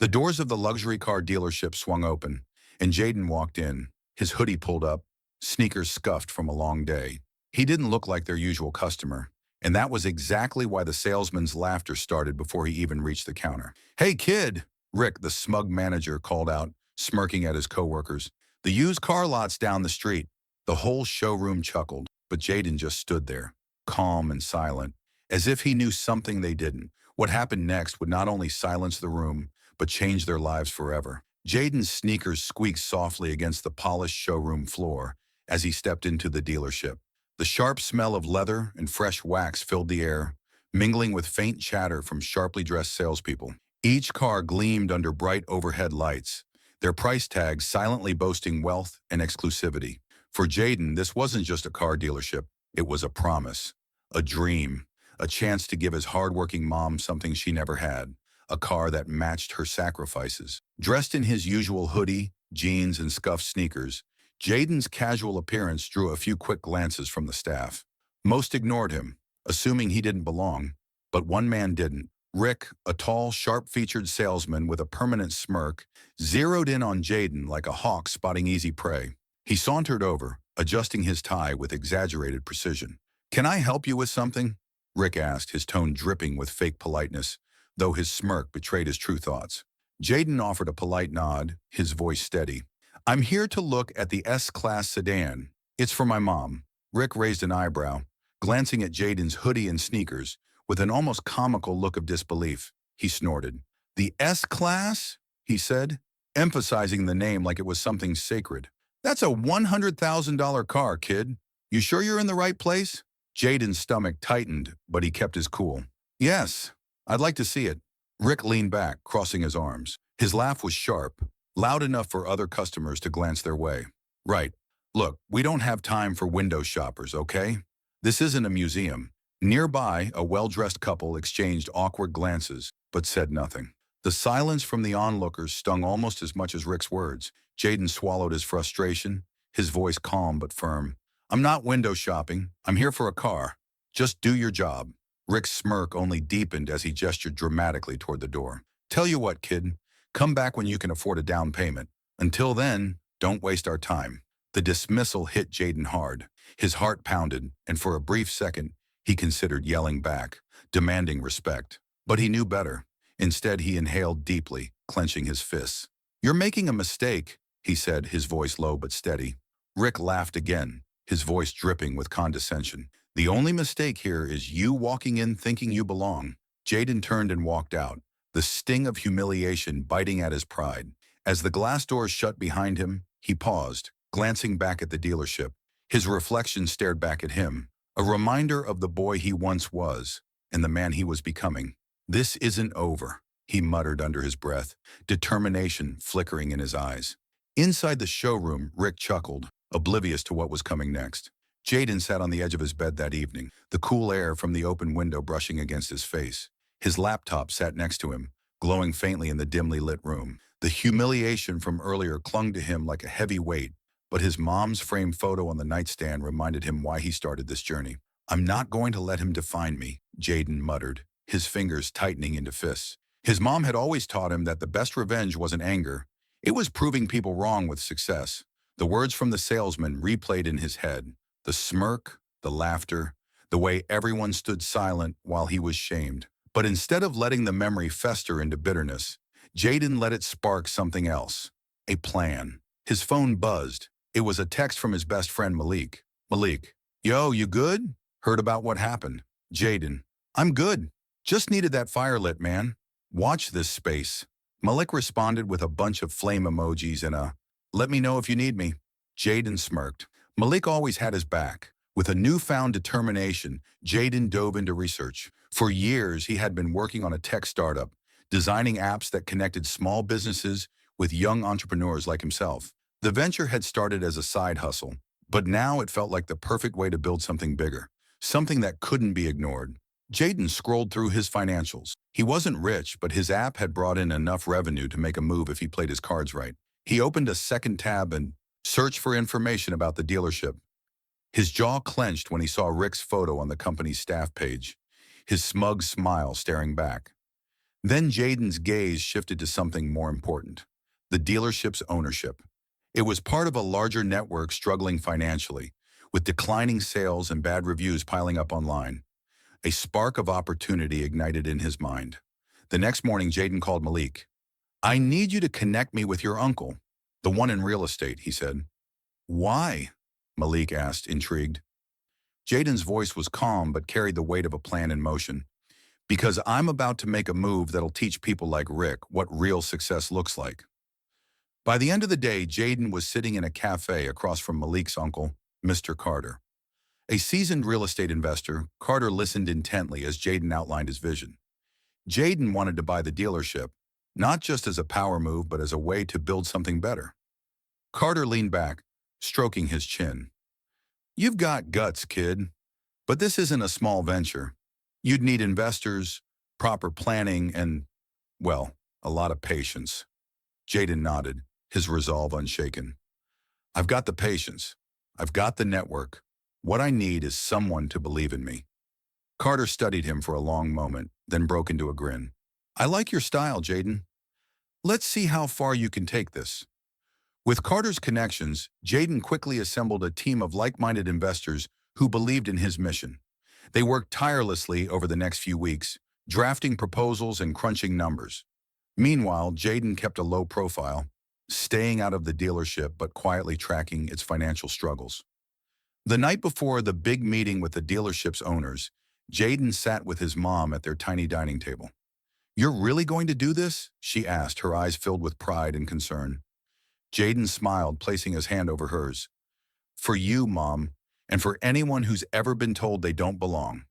The doors of the luxury car dealership swung open, and Jaden walked in, his hoodie pulled up, sneakers scuffed from a long day. He didn't look like their usual customer, and that was exactly why the salesman's laughter started before he even reached the counter. "Hey, kid!" Rick, the smug manager, called out, smirking at his coworkers. "The used car lot's down the street." The whole showroom chuckled, but Jaden just stood there, calm and silent, as if he knew something they didn't. What happened next would not only silence the room, but change their lives forever. Jaden's sneakers squeaked softly against the polished showroom floor as he stepped into the dealership. The sharp smell of leather and fresh wax filled the air, mingling with faint chatter from sharply dressed salespeople. Each car gleamed under bright overhead lights, their price tags silently boasting wealth and exclusivity. For Jaden, this wasn't just a car dealership. It was a promise, a dream, a chance to give his hardworking mom something she never had, a car that matched her sacrifices. Dressed in his usual hoodie, jeans, and scuffed sneakers, Jaden's casual appearance drew a few quick glances from the staff. Most ignored him, assuming he didn't belong, but one man didn't. Rick, a tall, sharp-featured salesman with a permanent smirk, zeroed in on Jaden like a hawk spotting easy prey. He sauntered over, adjusting his tie with exaggerated precision. "Can I help you with something?" Rick asked, his tone dripping with fake politeness, though his smirk betrayed his true thoughts. Jaden offered a polite nod, his voice steady. "I'm here to look at the S-Class sedan. It's for my mom." Rick raised an eyebrow, glancing at Jaden's hoodie and sneakers, with an almost comical look of disbelief. He snorted. "The S-Class?" he said, emphasizing the name like it was something sacred. "That's a $100,000 car, kid. You sure you're in the right place?" Jaden's stomach tightened, but he kept his cool. "Yes, I'd like to see it." Rick leaned back, crossing his arms. His laugh was sharp, loud enough for other customers to glance their way. "Right. Look, we don't have time for window shoppers, okay? This isn't a museum." Nearby, a well-dressed couple exchanged awkward glances, but said nothing. The silence from the onlookers stung almost as much as Rick's words. Jaden swallowed his frustration, his voice calm but firm. "I'm not window shopping. I'm here for a car. Just do your job." Rick's smirk only deepened as he gestured dramatically toward the door. "Tell you what, kid, come back when you can afford a down payment. Until then, don't waste our time." The dismissal hit Jaden hard. His heart pounded, and for a brief second, he considered yelling back, demanding respect. But he knew better. Instead, he inhaled deeply, clenching his fists. "You're making a mistake," he said, his voice low but steady. Rick laughed again, his voice dripping with condescension. "The only mistake here is you walking in thinking you belong." Jaden turned and walked out, the sting of humiliation biting at his pride. As the glass doors shut behind him, he paused, glancing back at the dealership. His reflection stared back at him, a reminder of the boy he once was and the man he was becoming. "This isn't over," he muttered under his breath, determination flickering in his eyes. Inside the showroom, Rick chuckled, oblivious to what was coming next. Jaden sat on the edge of his bed that evening, the cool air from the open window brushing against his face. His laptop sat next to him, glowing faintly in the dimly lit room. The humiliation from earlier clung to him like a heavy weight, but his mom's framed photo on the nightstand reminded him why he started this journey. "I'm not going to let him define me," Jaden muttered, his fingers tightening into fists. His mom had always taught him that the best revenge wasn't anger. It was proving people wrong with success. The words from the salesman replayed in his head. The smirk, the laughter, the way everyone stood silent while he was shamed. But instead of letting the memory fester into bitterness, Jaden let it spark something else. A plan. His phone buzzed. It was a text from his best friend Malik. "Malik, yo, you good? Heard about what happened." Jaden, "I'm good. Just needed that fire lit, man. Watch this space." Malik responded with a bunch of flame emojis and a, "Let me know if you need me." Jaden smirked. Malik always had his back. With a newfound determination, Jaden dove into research. For years, he had been working on a tech startup, designing apps that connected small businesses with young entrepreneurs like himself. The venture had started as a side hustle, but now it felt like the perfect way to build something bigger, something that couldn't be ignored. Jaden scrolled through his financials. He wasn't rich, but his app had brought in enough revenue to make a move if he played his cards right. He opened a second tab and searched for information about the dealership. His jaw clenched when he saw Rick's photo on the company's staff page, his smug smile staring back. Then Jaden's gaze shifted to something more important, the dealership's ownership. It was part of a larger network struggling financially, with declining sales and bad reviews piling up online. A spark of opportunity ignited in his mind. The next morning, Jaden called Malik. "I need you to connect me with your uncle, the one in real estate," he said. "Why?" Malik asked, intrigued. Jaden's voice was calm but carried the weight of a plan in motion. "Because I'm about to make a move that'll teach people like Rick what real success looks like." By the end of the day, Jaden was sitting in a cafe across from Malik's uncle, Mr. Carter. A seasoned real estate investor, Carter listened intently as Jaden outlined his vision. Jaden wanted to buy the dealership, not just as a power move, but as a way to build something better. Carter leaned back, stroking his chin. "You've got guts, kid, but this isn't a small venture. You'd need investors, proper planning, and, well, a lot of patience." Jaden nodded, his resolve unshaken. "I've got the patience. I've got the network. What I need is someone to believe in me." Carter studied him for a long moment, then broke into a grin. "I like your style, Jaden. Let's see how far you can take this." With Carter's connections, Jaden quickly assembled a team of like-minded investors who believed in his mission. They worked tirelessly over the next few weeks, drafting proposals and crunching numbers. Meanwhile, Jaden kept a low profile, staying out of the dealership but quietly tracking its financial struggles. The night before the big meeting with the dealership's owners, Jaden sat with his mom at their tiny dining table. "You're really going to do this?" she asked, her eyes filled with pride and concern. Jaden smiled, placing his hand over hers. "For you, Mom, and for anyone who's ever been told they don't belong."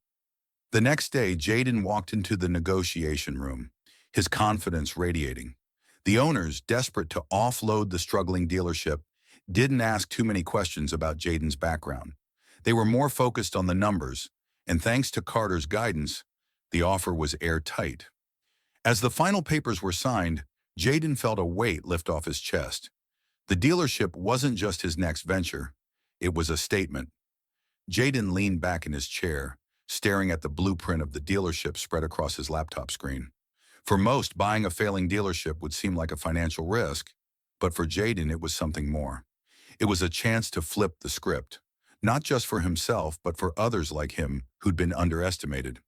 The next day, Jaden walked into the negotiation room, his confidence radiating. The owners, desperate to offload the struggling dealership, didn't ask too many questions about Jaden's background. They were more focused on the numbers, and thanks to Carter's guidance, the offer was airtight. As the final papers were signed, Jaden felt a weight lift off his chest. The dealership wasn't just his next venture, it was a statement. Jaden leaned back in his chair, staring at the blueprint of the dealership spread across his laptop screen. For most, buying a failing dealership would seem like a financial risk, but for Jaden it was something more. It was a chance to flip the script, not just for himself, but for others like him who'd been underestimated.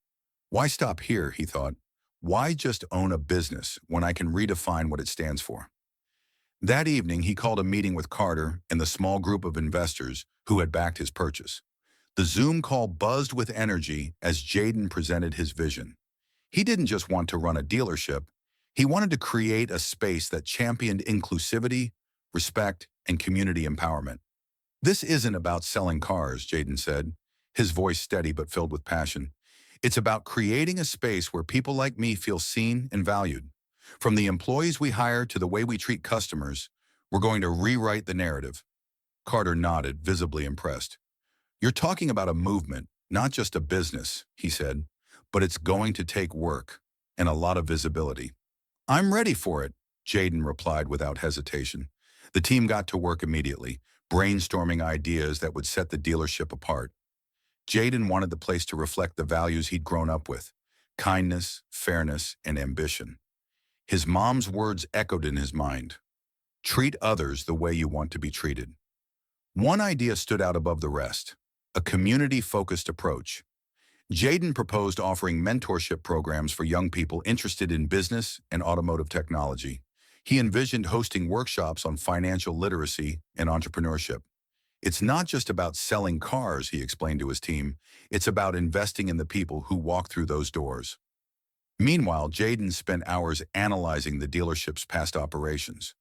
Why stop here, he thought. Why just own a business when I can redefine what it stands for? That evening, he called a meeting with Carter and the small group of investors who had backed his purchase. The Zoom call buzzed with energy as Jaden presented his vision. He didn't just want to run a dealership. He wanted to create a space that championed inclusivity, respect, and community empowerment. "This isn't about selling cars," Jaden said, his voice steady but filled with passion. "It's about creating a space where people like me feel seen and valued. From the employees we hire to the way we treat customers, we're going to rewrite the narrative." Carter nodded, visibly impressed. "You're talking about a movement, not just a business," he said, "but it's going to take work and a lot of visibility." "I'm ready for it," Jaden replied without hesitation. The team got to work immediately, brainstorming ideas that would set the dealership apart. Jaden wanted the place to reflect the values he'd grown up with: kindness, fairness, and ambition. His mom's words echoed in his mind. "Treat others the way you want to be treated." One idea stood out above the rest: a community-focused approach. Jaden proposed offering mentorship programs for young people interested in business and automotive technology. He envisioned hosting workshops on financial literacy and entrepreneurship. "It's not just about selling cars," he explained to his team. "It's about investing in the people who walk through those doors." Meanwhile, Jaden spent hours analyzing the dealership's past operations.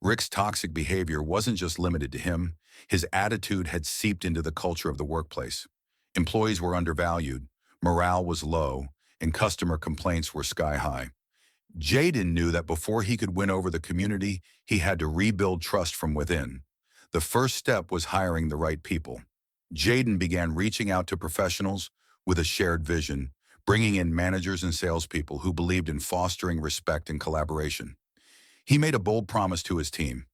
Rick's toxic behavior wasn't just limited to him. His attitude had seeped into the culture of the workplace. Employees were undervalued, morale was low, and customer complaints were sky high. Jaden knew that before he could win over the community, he had to rebuild trust from within. The first step was hiring the right people. Jaden began reaching out to professionals with a shared vision, bringing in managers and salespeople who believed in fostering respect and collaboration. He made a bold promise to his team: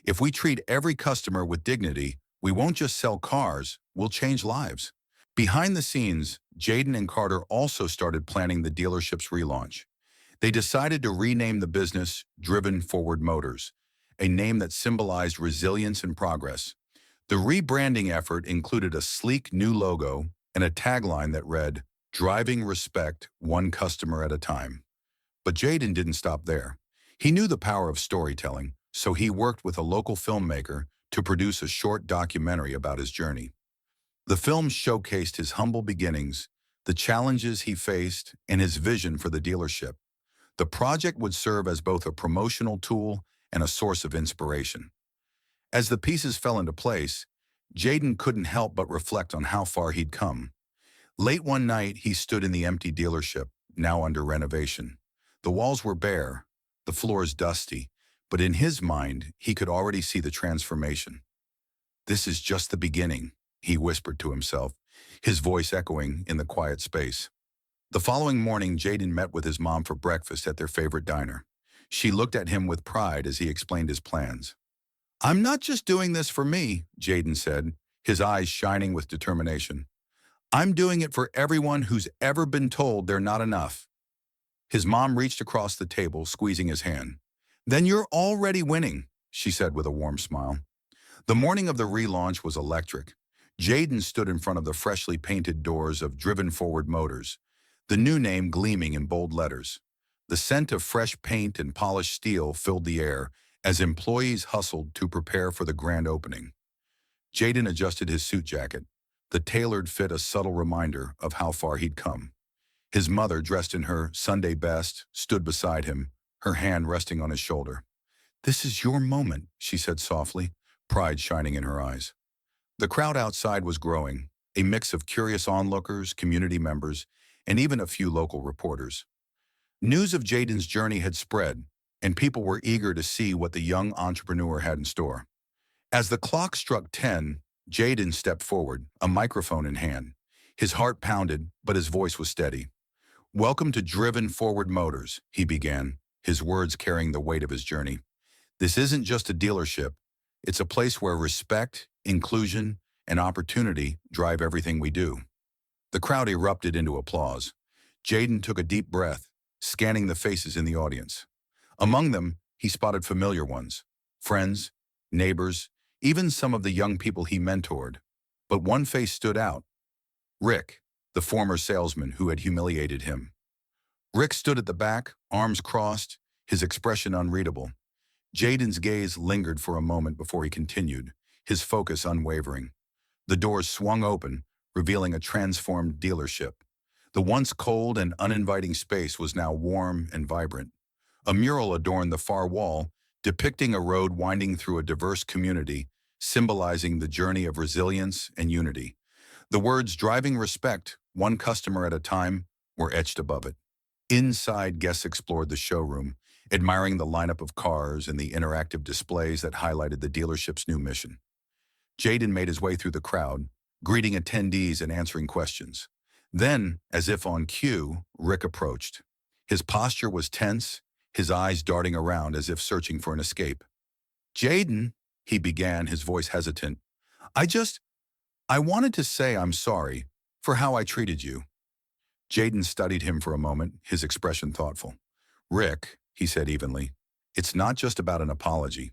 "If we treat every customer with dignity, we won't just sell cars, we'll change lives." Behind the scenes, Jaden and Carter also started planning the dealership's relaunch. They decided to rename the business Driven Forward Motors, a name that symbolized resilience and progress. The rebranding effort included a sleek new logo and a tagline that read, "Driving respect one customer at a time." But Jaden didn't stop there. He knew the power of storytelling, so he worked with a local filmmaker to produce a short documentary about his journey. The film showcased his humble beginnings, the challenges he faced, and his vision for the dealership. The project would serve as both a promotional tool and a source of inspiration. As the pieces fell into place, Jaden couldn't help but reflect on how far he'd come. Late one night, he stood in the empty dealership, now under renovation. The walls were bare, the floors dusty, but in his mind, he could already see the transformation. "This is just the beginning," he whispered to himself, his voice echoing in the quiet space. The following morning, Jaden met with his mom for breakfast at their favorite diner. She looked at him with pride as he explained his plans. "I'm not just doing this for me," Jaden said, his eyes shining with determination. "I'm doing it for everyone who's ever been told they're not enough." His mom reached across the table, squeezing his hand. "Then you're already winning," she said with a warm smile. The morning of the relaunch was electric. Jaden stood in front of the freshly painted doors of Driven Forward Motors, the new name gleaming in bold letters. The scent of fresh paint and polished steel filled the air as employees hustled to prepare for the grand opening. Jaden adjusted his suit jacket, the tailored fit a subtle reminder of how far he'd come. His mother, dressed in her Sunday best, stood beside him, her hand resting on his shoulder. "This is your moment," she said softly, pride shining in her eyes. The crowd outside was growing, a mix of curious onlookers, community members, and even a few local reporters. News of Jaden's journey had spread, and people were eager to see what the young entrepreneur had in store. As the clock struck 10, Jaden stepped forward, a microphone in hand. His heart pounded, but his voice was steady. "Welcome to Driven Forward Motors," he began, his words carrying the weight of his journey. "This isn't just a dealership. It's a place where respect, inclusion, and opportunity drive everything we do." The crowd erupted into applause. Jaden took a deep breath, scanning the faces in the audience. Among them, he spotted familiar ones, friends, neighbors, even some of the young people he mentored. But one face stood out: Rick, the former salesman who had humiliated him. Rick stood at the back, arms crossed, his expression unreadable. Jaden's gaze lingered for a moment before he continued, his focus unwavering. The doors swung open, revealing a transformed dealership. The once cold and uninviting space was now warm and vibrant. A mural adorned the far wall, depicting a road winding through a diverse community, symbolizing the journey of resilience and unity. The words "driving respect, one customer at a time," were etched above it. Inside, guests explored the showroom, admiring the lineup of cars and the interactive displays that highlighted the dealership's new mission. Jaden made his way through the crowd, greeting attendees and answering questions. Then, as if on cue, Rick approached. His posture was tense, his eyes darting around as if searching for an escape. "Jaden," he began, his voice hesitant, I wanted to say I'm sorry for how I treated you." Jaden studied him for a moment, his expression thoughtful. "Rick," he said evenly, "it's not just about an apology.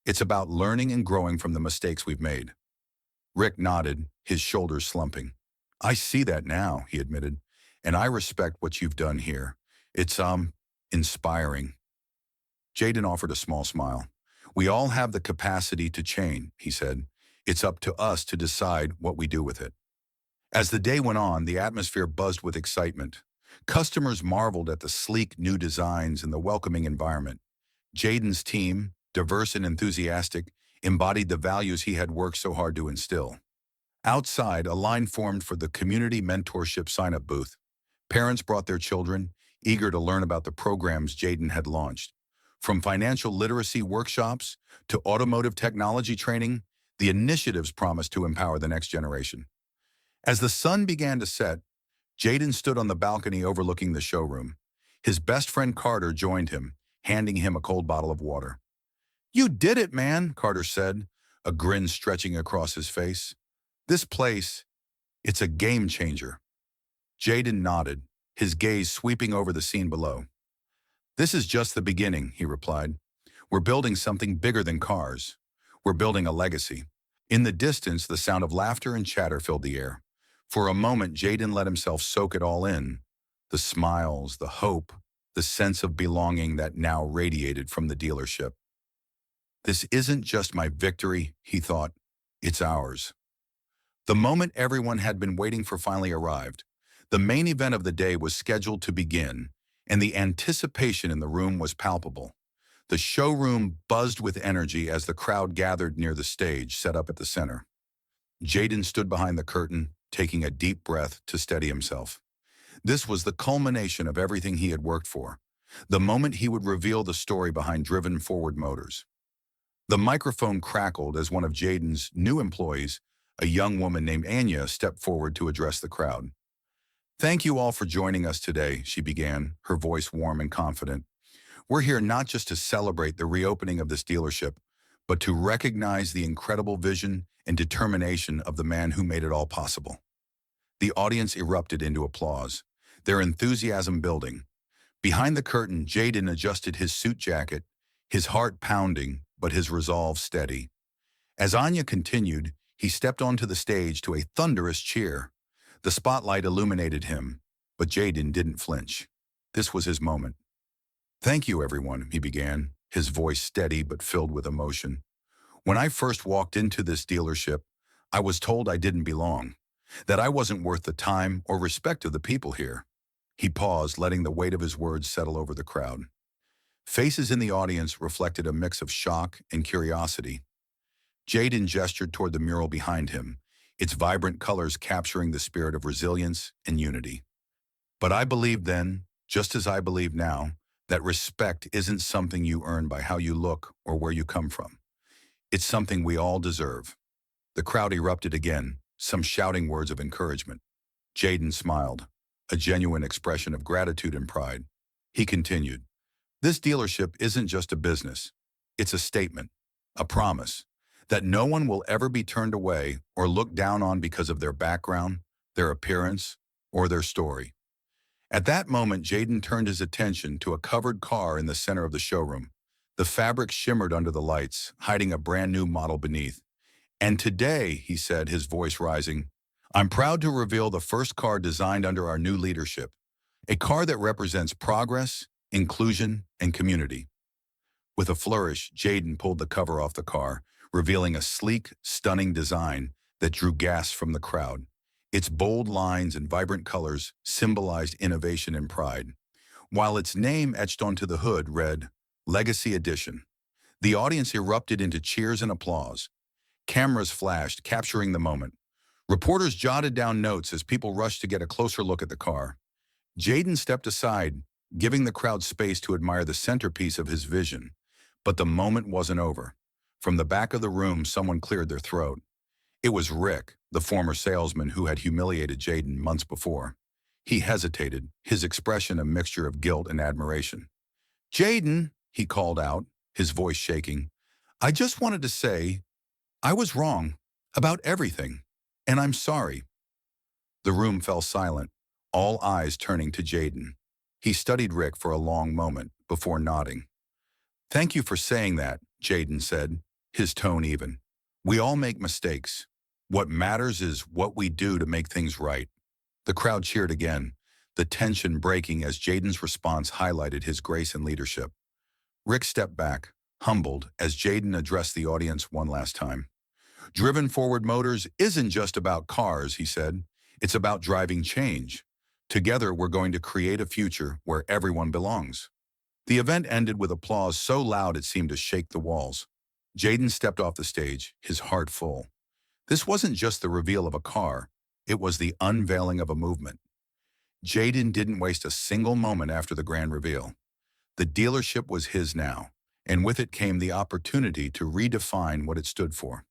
It's about learning and growing from the mistakes we've made." Rick nodded, his shoulders slumping. "I see that now," he admitted, "and I respect what you've done here. It's, inspiring." Jaden offered a small smile. "We all have the capacity to change," he said. "It's up to us to decide what we do with it." As the day went on, the atmosphere buzzed with excitement. Customers marveled at the sleek new designs and the welcoming environment. Jaden's team, diverse and enthusiastic, embodied the values he had worked so hard to instill. Outside, a line formed for the community mentorship sign-up booth. Parents brought their children, eager to learn about the programs Jaden had launched. From financial literacy workshops to automotive technology training, the initiatives promised to empower the next generation. As the sun began to set, Jaden stood on the balcony overlooking the showroom. His best friend Carter joined him, handing him a cold bottle of water. "You did it, man," Carter said, a grin stretching across his face. "This place, it's a game changer." Jaden nodded, his gaze sweeping over the scene below. "This is just the beginning," he replied. "We're building something bigger than cars. We're building a legacy." In the distance, the sound of laughter and chatter filled the air. For a moment, Jaden let himself soak it all in. The smiles, the hope, the sense of belonging that now radiated from the dealership. "This isn't just my victory," he thought. "It's ours." The moment everyone had been waiting for finally arrived. The main event of the day was scheduled to begin, and the anticipation in the room was palpable. The showroom buzzed with energy as the crowd gathered near the stage set up at the center. Jaden stood behind the curtain, taking a deep breath to steady himself. This was the culmination of everything he had worked for, the moment he would reveal the story behind driven forward motors. The microphone crackled as one of Jaden's new employees, a young woman named Anya, stepped forward to address the crowd. "Thank you all for joining us today," she began, her voice warm and confident. "We're here not just to celebrate the reopening of this dealership, but to recognize the incredible vision and determination of the man who made it all possible." The audience erupted into applause, their enthusiasm building. Behind the curtain, Jaden adjusted his suit jacket, his heart pounding, but his resolve steady. As Anya continued, he stepped onto the stage to a thunderous cheer. The spotlight illuminated him, but Jaden didn't flinch. This was his moment. "Thank you, everyone," he began, his voice steady but filled with emotion. "When I first walked into this dealership, I was told I didn't belong, that I wasn't worth the time or respect of the people here." He paused, letting the weight of his words settle over the crowd. Faces in the audience reflected a mix of shock and curiosity. Jaden gestured toward the mural behind him, its vibrant colors capturing the spirit of resilience and unity. "But I believed then, just as I believe now, that respect isn't something you earn by how you look or where you come from. It's something we all deserve." The crowd erupted again, some shouting words of encouragement. Jaden smiled, a genuine expression of gratitude and pride. He continued, "This dealership isn't just a business. It's a statement, a promise, that no one will ever be turned away or looked down on because of their background, their appearance, or their story." At that moment, Jaden turned his attention to a covered car in the center of the showroom. The fabric shimmered under the lights, hiding a brand new model beneath. "And today," he said, his voice rising, "I'm proud to reveal the first car designed under our new leadership, a car that represents progress, inclusion, and community." With a flourish, Jaden pulled the cover off the car, revealing a sleek, stunning design that drew gasps from the crowd. Its bold lines and vibrant colors symbolized innovation and pride, while its name etched onto the hood read, "Legacy Edition." The audience erupted into cheers and applause. Cameras flashed, capturing the moment. Reporters jotted down notes as people rushed to get a closer look at the car. Jaden stepped aside, giving the crowd space to admire the centerpiece of his vision. But the moment wasn't over. From the back of the room, someone cleared their throat. It was Rick, the former salesman who had humiliated Jaden months before. He hesitated, his expression a mixture of guilt and admiration. "Jaden," he called out, his voice shaking, "I just wanted to say, I was wrong about everything, and I'm sorry." The room fell silent, all eyes turning to Jaden. He studied Rick for a long moment before nodding. "Thank you for saying that," Jaden said, his tone even. "We all make mistakes. What matters is what we do to make things right." The crowd cheered again, the tension breaking as Jaden's response highlighted his grace and leadership. Rick stepped back, humbled, as Jaden addressed the audience one last time. "Driven Forward Motors isn't just about cars," he said. "It's about driving change. Together, we're going to create a future where everyone belongs." The event ended with applause so loud it seemed to shake the walls. Jaden stepped off the stage, his heart full. This wasn't just the reveal of a car, it was the unveiling of a movement. Jaden didn't waste a single moment after the grand reveal. The dealership was his now, and with it came the opportunity to redefine what it stood for.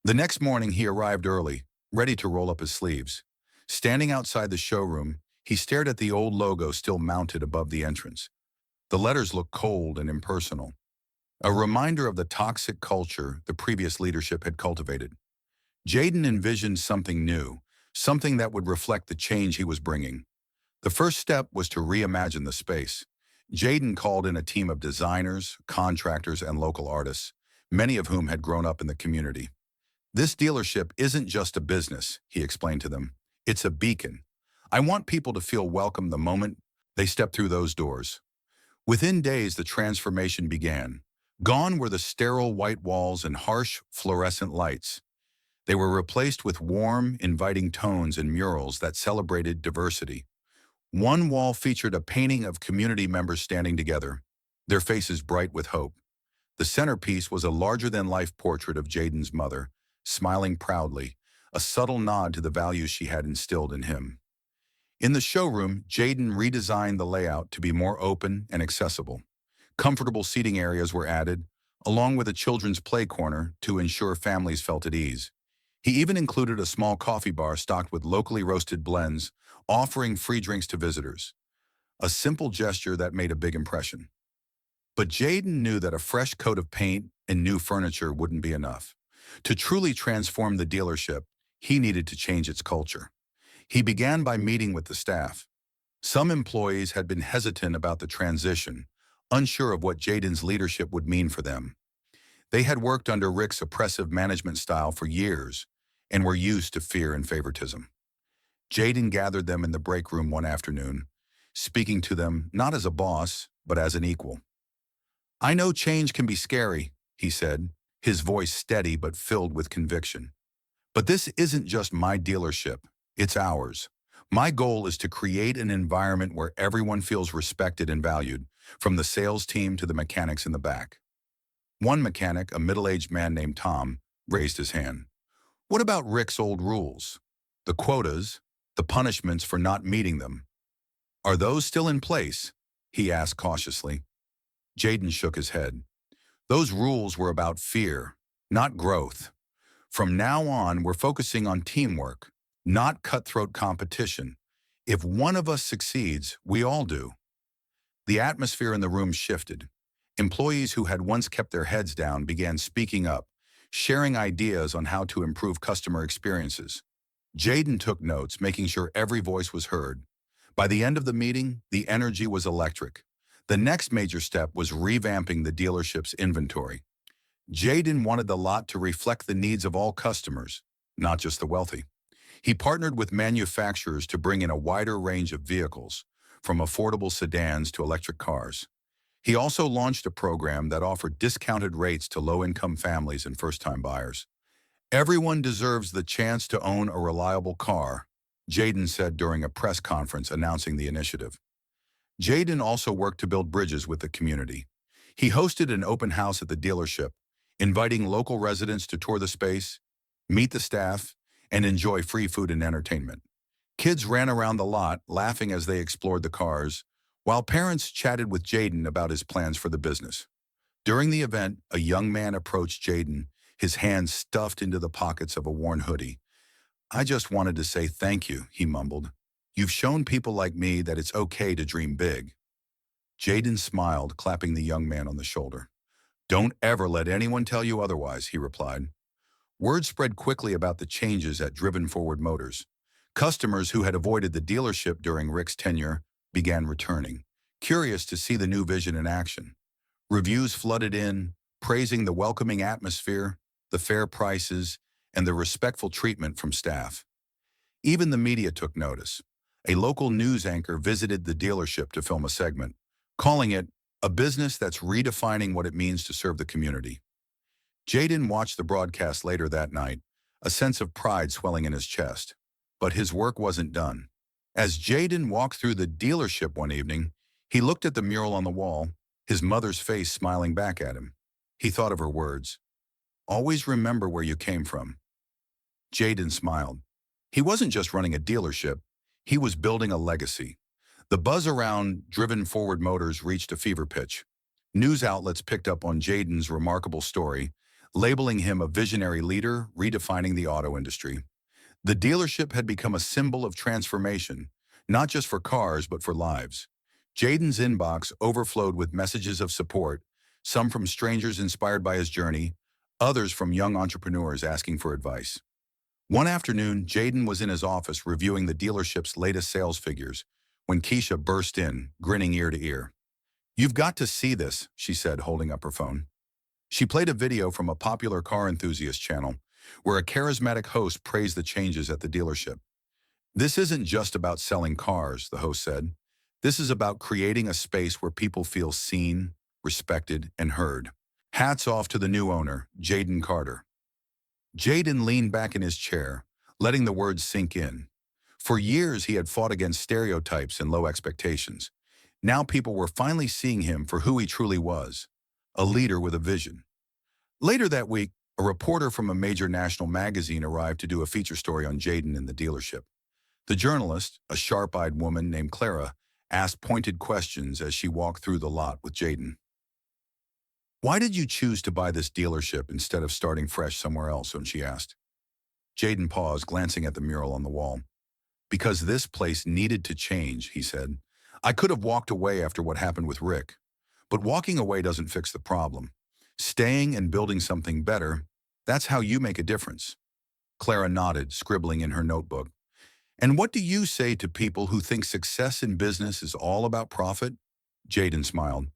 The next morning he arrived early, ready to roll up his sleeves. Standing outside the showroom, he stared at the old logo still mounted above the entrance. The letters looked cold and impersonal, a reminder of the toxic culture the previous leadership had cultivated. Jaden envisioned something new, something that would reflect the change he was bringing. The first step was to reimagine the space. Jaden called in a team of designers, contractors, and local artists, many of whom had grown up in the community. This dealership isn't just a business, he explained to them. It's a beacon. I want people to feel welcome the moment they step through those doors. Within days, the transformation began. Gone were the sterile white walls and harsh fluorescent lights. They were replaced with warm, inviting tones and murals that celebrated diversity. One wall featured a painting of community members standing together, their faces bright with hope. The centerpiece was a larger-than-life portrait of Jaden's mother, smiling proudly, a subtle nod to the values she had instilled in him. In the showroom, Jaden redesigned the layout to be more open and accessible. Comfortable seating areas were added, along with a children's play corner to ensure families felt at ease. He even included a small coffee bar stocked with locally roasted blends, offering free drinks to visitors. A simple gesture that made a big impression. But Jaden knew that a fresh coat of paint and new furniture wouldn't be enough. To truly transform the dealership, he needed to change its culture. He began by meeting with the staff. Some employees had been hesitant about the transition, unsure of what Jaden's leadership would mean for them. They had worked under Rick's oppressive management style for years and were used to fear and favoritism. Jaden gathered them in the break room one afternoon, speaking to them not as a boss, but as an equal. I know change can be scary, he said, his voice steady but filled with conviction. But this isn't just my dealership, it's ours. My goal is to create an environment where everyone feels respected and valued, from the sales team to the mechanics in the back. One mechanic, a middle-aged man named Tom, raised his hand. What about Rick's old rules? The quotas, the punishments for not meeting them. Are those still in place? He asked cautiously. Jaden shook his head. Those rules were about fear, not growth. From now on, we're focusing on teamwork, not cutthroat competition. If one of us succeeds, we all do. The atmosphere in the room shifted. Employees who had once kept their heads down began speaking up, sharing ideas on how to improve customer experiences. Jaden took notes, making sure every voice was heard. By the end of the meeting, the energy was electric. The next major step was revamping the dealership's inventory. Jaden wanted the lot to reflect the needs of all customers, not just the wealthy. He partnered with manufacturers to bring in a wider range of vehicles, from affordable sedans to electric cars. He also launched a program that offered discounted rates to low-income families and first-time buyers. Everyone deserves the chance to own a reliable car, Jaden said during a press conference announcing the initiative. Jaden also worked to build bridges with the community. He hosted an open house at the dealership, inviting local residents to tour the space, meet the staff, and enjoy free food and entertainment. Kids ran around the lot, laughing as they explored the cars, while parents chatted with Jaden about his plans for the business. During the event, a young man approached Jaden, his hands stuffed into the pockets of a worn hoodie. I just wanted to say thank you, he mumbled. You've shown people like me that it's okay to dream big. Jaden smiled, clapping the young man on the shoulder. Don't ever let anyone tell you otherwise, he replied. Word spread quickly about the changes at Driven Forward Motors. Customers who had avoided the dealership during Rick's tenure began returning, curious to see the new vision in action. Reviews flooded in, praising the welcoming atmosphere, the fair prices, and the respectful treatment from staff. Even the media took notice. A local news anchor visited the dealership to film a segment, calling it a business that's redefining what it means to serve the community. Jaden watched the broadcast later that night, a sense of pride swelling in his chest. But his work wasn't done. As Jaden walked through the dealership one evening, he looked at the mural on the wall, his mother's face smiling back at him. He thought of her words. Always remember where you came from. Jaden smiled. He wasn't just running a dealership, he was building a legacy. The buzz around Driven Forward Motors reached a fever pitch. News outlets picked up on Jaden's remarkable story, labeling him a visionary leader redefining the auto industry. The dealership had become a symbol of transformation, not just for cars but for lives. Jaden's inbox overflowed with messages of support, some from strangers inspired by his journey, others from young entrepreneurs asking for advice. One afternoon, Jaden was in his office reviewing the dealership's latest sales figures when Keisha burst in, grinning ear to ear. "You've got to see this," she said, holding up her phone. She played a video from a popular car enthusiast channel where a charismatic host praised the changes at the dealership. "This isn't just about selling cars," the host said. "This is about creating a space where people feel seen, respected, and heard." Hats off to the new owner, Jaden Carter. Jaden leaned back in his chair, letting the words sink in. For years, he had fought against stereotypes and low expectations. Now people were finally seeing him for who he truly was, a leader with a vision. Later that week, a reporter from a major national magazine arrived to do a feature story on Jaden in the dealership. The journalist, a sharp-eyed woman named Clara, asked pointed questions as she walked through the lot with Jaden. "Why did you choose to buy this dealership instead of starting fresh somewhere else?" she asked. Jaden paused, glancing at the mural on the wall. "Because this place needed to change," he said. "I could have walked away after what happened with Rick. But walking away doesn't fix the problem. Staying and building something better, that's how you make a difference." Clara nodded, scribbling in her notebook. "And what do you say to people who think success in business is all about profit?" Jaden smiled.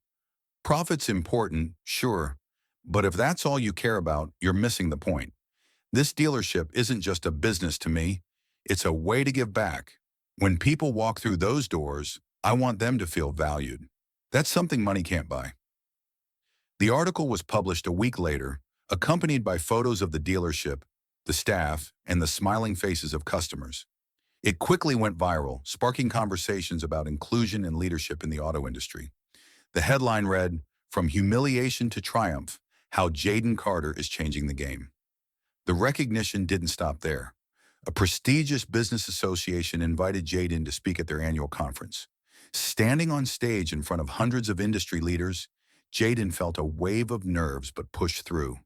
"Profit's important, sure, but if that's all you care about, you're missing the point. This dealership isn't just a business to me, it's a way to give back. When people walk through those doors, I want them to feel valued. That's something money can't buy." The article was published a week later, accompanied by photos of the dealership, the staff, and the smiling faces of customers. It quickly went viral, sparking conversations about inclusion and leadership in the auto industry. The headline read, "From Humiliation to Triumph, How Jaden Carter is Changing the Game." The recognition didn't stop there. A prestigious business association invited Jaden to speak at their annual conference. Standing on stage in front of hundreds of industry leaders, Jaden felt a wave of nerves but pushed through.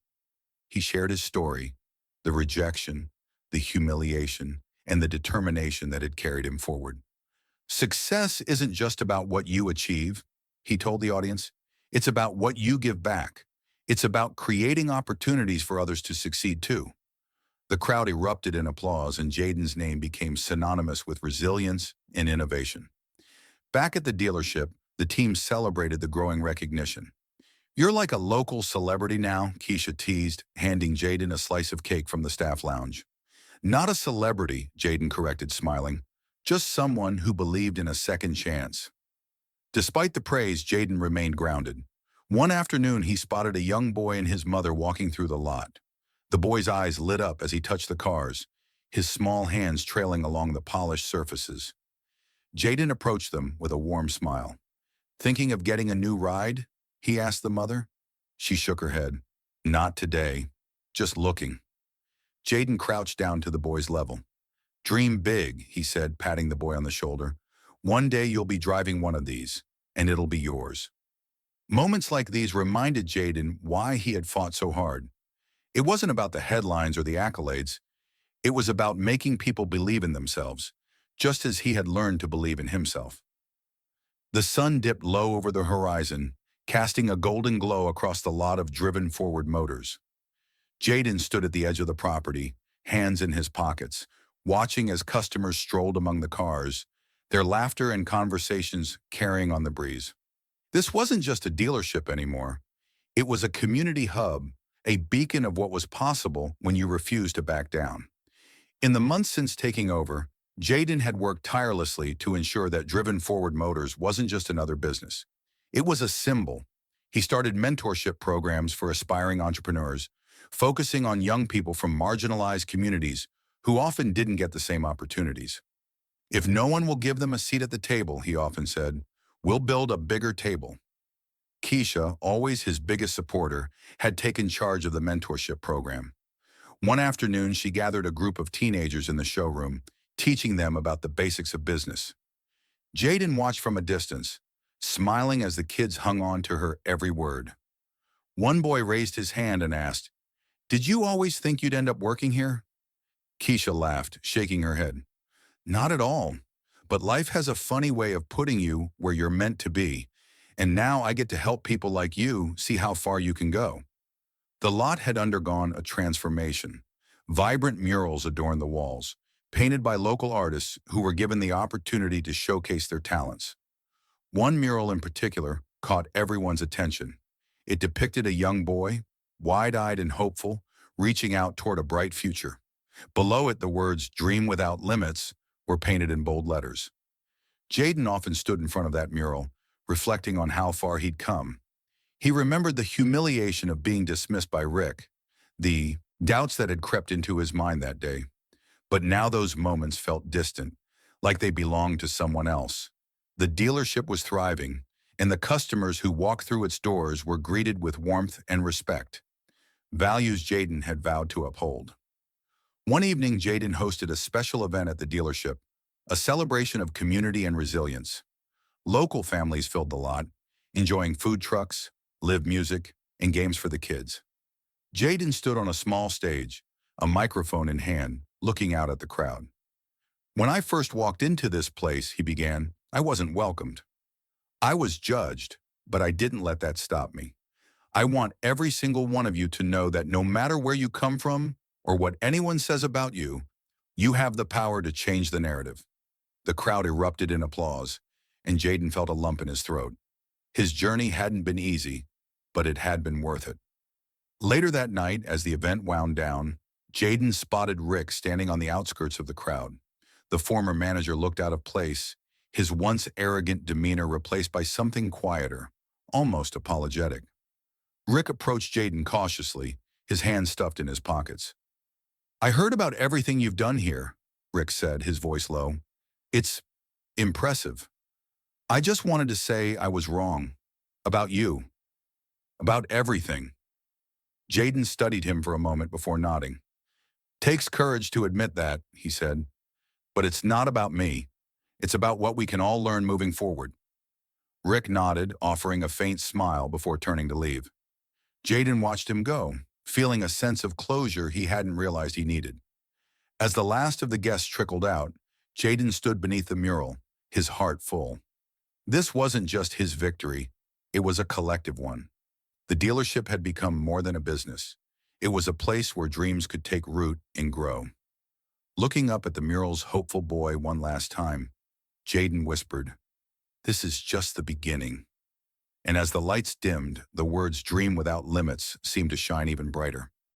He shared his story, the rejection, the humiliation, and the determination that had carried him forward. "Success isn't just about what you achieve," he told the audience. "It's about what you give back. It's about creating opportunities for others to succeed too." The crowd erupted in applause, and Jaden's name became synonymous with resilience and innovation. Back at the dealership, the team celebrated the growing recognition. "You're like a local celebrity now," Keisha teased, handing Jaden a slice of cake from the staff lounge. "Not a celebrity," Jaden corrected, smiling. "Just someone who believed in a second chance." Despite the praise, Jaden remained grounded. One afternoon, he spotted a young boy and his mother walking through the lot. The boy's eyes lit up as he touched the cars, his small hands trailing along the polished surfaces. Jaden approached them with a warm smile. "Thinking of getting a new ride?" he asked the mother. She shook her head. "Not today. Just looking." Jaden crouched down to the boy's level. "Dream big," he said, patting the boy on the shoulder. "One day you'll be driving one of these, and it'll be yours." Moments like these reminded Jaden why he had fought so hard. It wasn't about the headlines or the accolades. It was about making people believe in themselves, just as he had learned to believe in himself. The sun dipped low over the horizon, casting a golden glow across the lot of driven forward motors. Jaden stood at the edge of the property, hands in his pockets, watching as customers strolled among the cars, their laughter and conversations carrying on the breeze. This wasn't just a dealership anymore. It was a community hub, a beacon of what was possible when you refused to back down. In the months since taking over, Jaden had worked tirelessly to ensure that Driven Forward Motors wasn't just another business. It was a symbol. He started mentorship programs for aspiring entrepreneurs, focusing on young people from marginalized communities who often didn't get the same opportunities. "If no one will give them a seat at the table," he often said, "we'll build a bigger table." Keisha, always his biggest supporter, had taken charge of the mentorship program. One afternoon, she gathered a group of teenagers in the showroom, teaching them about the basics of business. Jaden watched from a distance, smiling as the kids hung on to her every word. One boy raised his hand and asked, "Did you always think you'd end up working here?" Keisha laughed, shaking her head. "Not at all, but life has a funny way of putting you where you're meant to be, and now I get to help people like you see how far you can go." The lot had undergone a transformation. Vibrant murals adorned the walls, painted by local artists who were given the opportunity to showcase their talents. One mural in particular, caught everyone's attention. It depicted a young boy, wide-eyed and hopeful, reaching out toward a bright future. Below it, the words "Dream Without Limits" were painted in bold letters. Jaden often stood in front of that mural, reflecting on how far he'd come. He remembered the humiliation of being dismissed by Rick, the doubts that had crept into his mind that day. But now those moments felt distant, like they belonged to someone else. The dealership was thriving, and the customers who walked through its doors were greeted with warmth and respect, values Jaden had vowed to uphold. One evening, Jaden hosted a special event at the dealership, a celebration of community and resilience. Local families filled the lot, enjoying food trucks, live music, and games for the kids. Jaden stood on a small stage, a microphone in hand, looking out at the crowd. "When I first walked into this place," he began, "I wasn't welcomed. I was judged, but I didn't let that stop me. I want every single one of you to know that no matter where you come from or what anyone says about you, you have the power to change the narrative." The crowd erupted in applause, and Jaden felt a lump in his throat. His journey hadn't been easy, but it had been worth it. Later that night, as the event wound down, Jaden spotted Rick standing on the outskirts of the crowd. The former manager looked out of place, his once arrogant demeanor replaced by something quieter, almost apologetic. Rick approached Jaden cautiously, his hands stuffed in his pockets. "I heard about everything you've done here," Rick said, his voice low. "It's impressive. I just wanted to say I was wrong. About you. About everything." Jaden studied him for a moment before nodding. "Takes courage to admit that," he said. "But it's not about me. It's about what we can all learn moving forward." Rick nodded, offering a faint smile before turning to leave. Jaden watched him go, feeling a sense of closure he hadn't realized he needed. As the last of the guests trickled out, Jaden stood beneath the mural, his heart full. This wasn't just his victory, it was a collective one. The dealership had become more than a business. It was a place where dreams could take root and grow. Looking up at the mural's hopeful boy one last time, Jaden whispered, "This is just the beginning." And as the lights dimmed, the words "Dream Without Limits" seemed to shine even brighter.